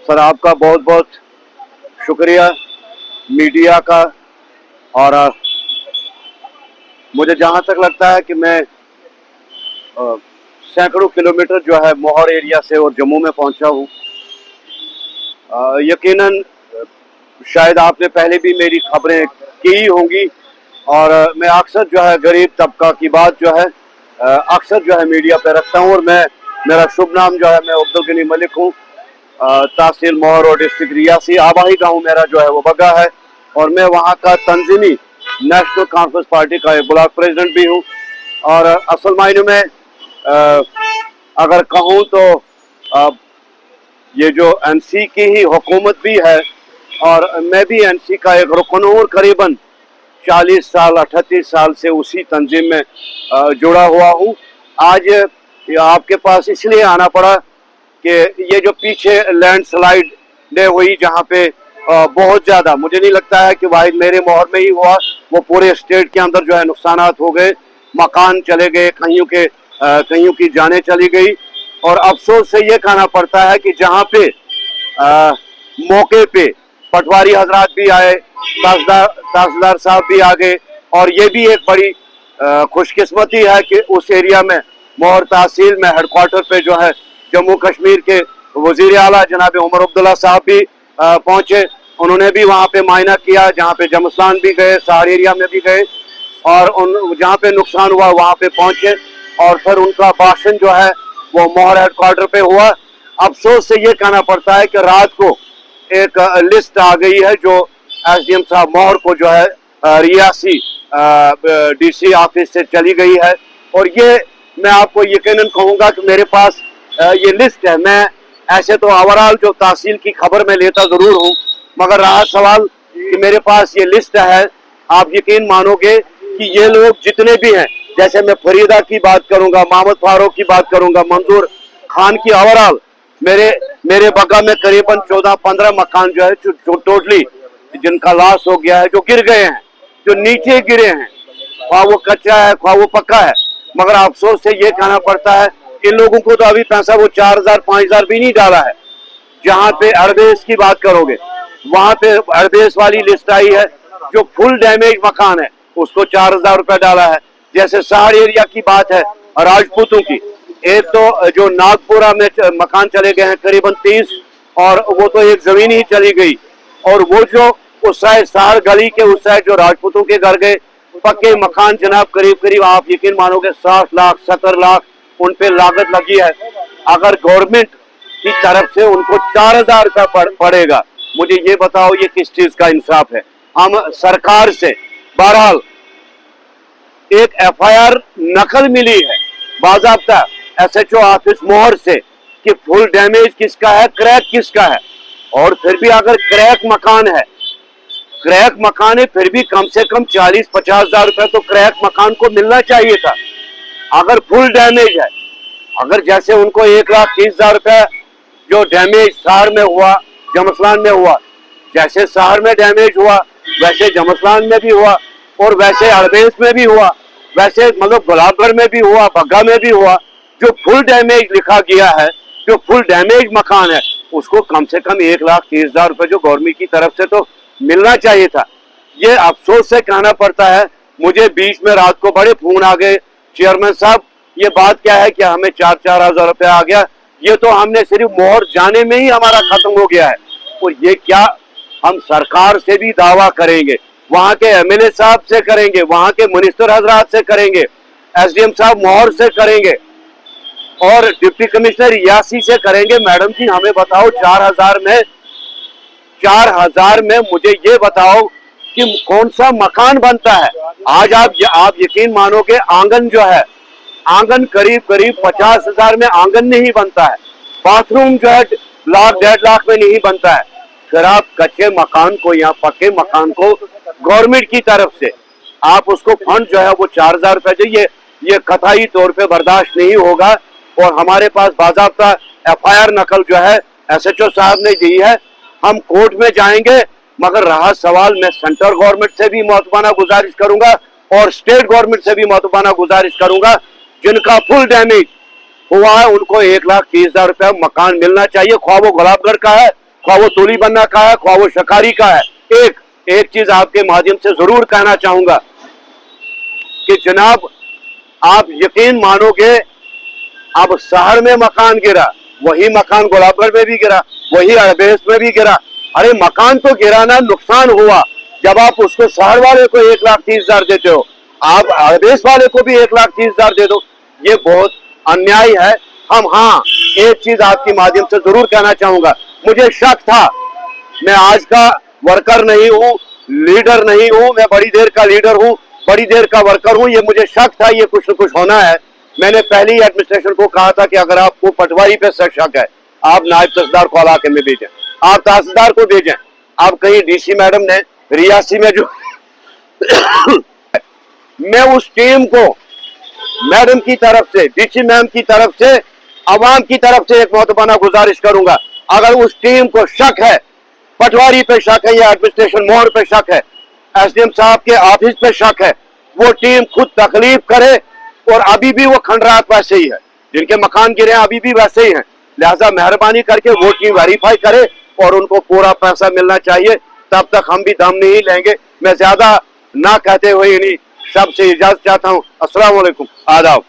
Sir आपका बहुत बहुत शुक्रिया मीडिया का। और मुझे जहां तक लगता है कि मैं सैकड़ों किलोमीटर जो है मोहर एरिया से और जम्मू में पहुंचा हूं। यकीनन शायद आपने पहले भी मेरी खबरें की होंगी और मैं अक्सर जो है गरीब तबका की बात जो है अक्सर जो है मीडिया पे रखता हूं। और मेरा शुभ नाम जो है मैं अब्दुल गनी मलिक हूं, तहसील मोहर और डिस्ट्रिक्ट रियासी। आबाही गांव मेरा जो है वो बग्गा है और मैं वहां का तंजीमी नेशनल कॉन्फ्रेंस पार्टी का एक ब्लॉक प्रेसिडेंट भी हूं। और असल मायने में अगर कहूं तो ये जो एनसी की ही हुकूमत भी है और मैं भी एनसी का एक रुकन हूं और करीबन 40 साल 38 साल से उसी तंजीम में जुड़ा हुआ हूं। आज आपके पास इसलिए आना पड़ा कि ये जो पीछे लैंडस्लाइड ने हुई जहां पे बहुत ज़्यादा, मुझे नहीं लगता है कि वाहिद मेरे मोहर में ही हुआ, वो पूरे स्टेट के अंदर जो है नुकसानात हो गए, मकान चले गए, कहीं की जानें चली गई। और अफसोस से ये कहना पड़ता है कि जहाँ पे मौके पे पटवारी हजरात भी आए, तहसीलदार साहब भी आ गए और ये भी एक बड़ी खुशकिस्मती है कि उस एरिया में मोहर तहसील में हेडक्वार्टर पे जो है जम्मू कश्मीर के वजीर आला जनाब उमर अब्दुल्ला साहब भी पहुंचे। उन्होंने भी वहां पे मायना किया, जहां पे जमस्तान भी गए, सार एरिया में भी गए और उन जहां पे नुकसान हुआ वहां पे पहुंचे और फिर उनका भाषण जो है वो मोहर हेडक्वार्टर पे हुआ। अफसोस से ये कहना पड़ता है कि रात को एक लिस्ट आ गई है जो एसडीएम साहब मोहर को जो है रियासी डीसी ऑफिस से चली गई है। और ये मैं आपको यकीनन कहूँगा कि मेरे पास ये लिस्ट है। मैं ऐसे तो ओवरऑल जो तहसील की खबर में लेता जरूर हूँ, मगर रहा सवाल कि मेरे पास ये लिस्ट है। आप यकीन मानोगे कि ये लोग जितने भी हैं, जैसे मैं फरीदा की बात करूंगा, मोहम्मद फारूक की बात करूंगा, मंजूर खान की, ओवरऑल मेरे बग्गा में करीबन 14-15 मकान जो है जो टोटली जिनका लॉस हो गया है, जो गिर गए हैं, जो नीचे गिरे हैं, ख्वाह वो कच्चा है ख्वाह वो पक्का है। मगर अफसोस से ये कहना पड़ता है इन लोगों को तो अभी पैसा वो 4000-5000 भी नहीं डाला है। जहाँ पे अड़बेस की बात करोगे वहां पे अड़बेस वाली लिस्ट आई है, जो फुल डैमेज मकान है उसको 4000 रुपया डाला है। जैसे शहर एरिया की बात है राजपूतों की, एक तो जो नागपुरा में मकान चले गए हैं करीबन 30 और वो तो एक जमीन ही चली गई। और वो जो उस साइड शहर गली के उस साइड जो राजपूतों के घर गए पक्के मकान जनाब, करीब आप यकीन मानोगे 60 लाख 70 लाख उन पे लागत लगी है। अगर गवर्नमेंट की तरफ से उनको 4000 रुपया पड़ेगा, मुझे ये बताओ ये किस चीज का इंसाफ है। हम सरकार से बहरहाल एक एफआईआर नकल मिली है बाज़ाब्ता एसएचओ ऑफिस मोहर से कि फुल डैमेज किसका है, क्रैक किसका है। और फिर भी अगर क्रैक मकान है फिर भी कम से कम 40-50 हजार रुपए तो क्रैक मकान को मिलना चाहिए था। अगर फुल डैमेज है, अगर जैसे उनको 1,30,000 रुपए जो डैमेज शहर में हुआ, जमस्लान में हुआ, जैसे शहर में डैमेज हुआ वैसे जमस्लान में भी हुआ और वैसे अड़बेस में भी हुआ, वैसे मतलब गुलाबगढ़ में भी हुआ, बग्गा में भी हुआ। जो फुल डैमेज लिखा गया है, जो फुल डैमेज मकान है, उसको कम से कम 1,30,000 रुपए जो गवर्नमेंट की तरफ से तो मिलना चाहिए था। ये अफसोस से कहना पड़ता है। मुझे बीच में रात को बड़े फोन आ गए, चेयरमैन साहब ये बात क्या है कि हमें 4-4 हजार रुपया आ गया, ये तो हमने सिर्फ मोहर जाने में ही हमारा खत्म हो गया है। और ये क्या हम सरकार से भी दावा करेंगे, वहां के एमएलए साहब से करेंगे, वहां के मिनिस्टर हजरात से करेंगे, एसडीएम साहब मोहर से करेंगे और डिप्टी कमिश्नर रियासी से करेंगे। मैडम जी हमें बताओ 4,000 में मुझे ये बताओ कि कौन सा मकान बनता है। आज आप यकीन मानोगे आंगन जो है, आंगन करीब 50,000 में आंगन नहीं बनता है, बाथरूम जो है 1,00,000-1.5 लाख में नहीं बनता है। फिर आप कच्चे मकान को या पक्के मकान को गवर्नमेंट की तरफ से आप उसको फंड जो है वो 4,000 रुपए चाहिए, ये कतई तौर पे बर्दाश्त नहीं होगा। और हमारे पास बाज़ाब्ता एफआईआर नकल जो है एसएचओ साहब ने दी है, हम कोर्ट में जाएंगे। मगर रहा सवाल, मैं सेंट्रल गवर्नमेंट से भी मुआतबाना गुजारिश करूंगा और स्टेट गवर्नमेंट से भी मुआतबाना गुजारिश करूंगा, जिनका फुल डैमेज हुआ है उनको 1,30,000 रुपया मकान मिलना चाहिए, ख्वाह वो गुलाबगढ़ का है ख्वाह वो तूली बनना का है, ख्वाह वो शकारी का है। एक चीज आपके माध्यम से जरूर कहना चाहूंगा कि जनाब, आप यकीन मानोगे, अब शहर में मकान गिरा, वही मकान गुलाबगढ़ में भी गिरा, वही अड़बेस में भी गिरा। अरे मकान तो गिराना नुकसान हुआ, जब आप उसको शहर वाले को 1,30,000 देते हो, आप अड़बेस वाले को भी 1,30,000 दे दो, ये बहुत अन्याय है। हाँ, एक चीज आपके माध्यम से जरूर कहना चाहूंगा, मुझे शक था, मैं आज का वर्कर नहीं हूँ, लीडर नहीं हूँ, मैं बड़ी देर का लीडर हूँ, बड़ी देर का वर्कर हूँ, ये मुझे शक था ये कुछ न कुछ होना है। मैंने पहले ही एडमिनिस्ट्रेशन को कहा था कि अगर आपको पटवारी पे शक है, आप नायब तहसीलदार को इलाके में भेजें, आप तहसीलदार को भेजें। आप कहीं डीसी मैडम ने रियासी में जो मैं उस टीम को मैडम की तरफ से, डीसी मैम की तरफ से, अवाम की तरफ से एक मोहतबाना गुजारिश करूंगा, अगर उस टीम को शक है, पटवारी पे शक है या एडमिनिस्ट्रेशन मोहर पे शक है, एसडीएम साहब के ऑफिस पे शक है, वो टीम खुद तकलीफ करे। और अभी भी वो खंडरात वैसे ही है, जिनके मकान गिरे हैं अभी भी वैसे ही हैं। लिहाजा मेहरबानी करके वो टीम वेरीफाई करे और उनको पूरा पैसा मिलना चाहिए, तब तक हम भी दम नहीं लेंगे। मैं ज्यादा ना कहते हुए इन्हीं सब से इजाजत चाहता हूँ। अस्सलाम वालेकुम, आदाब।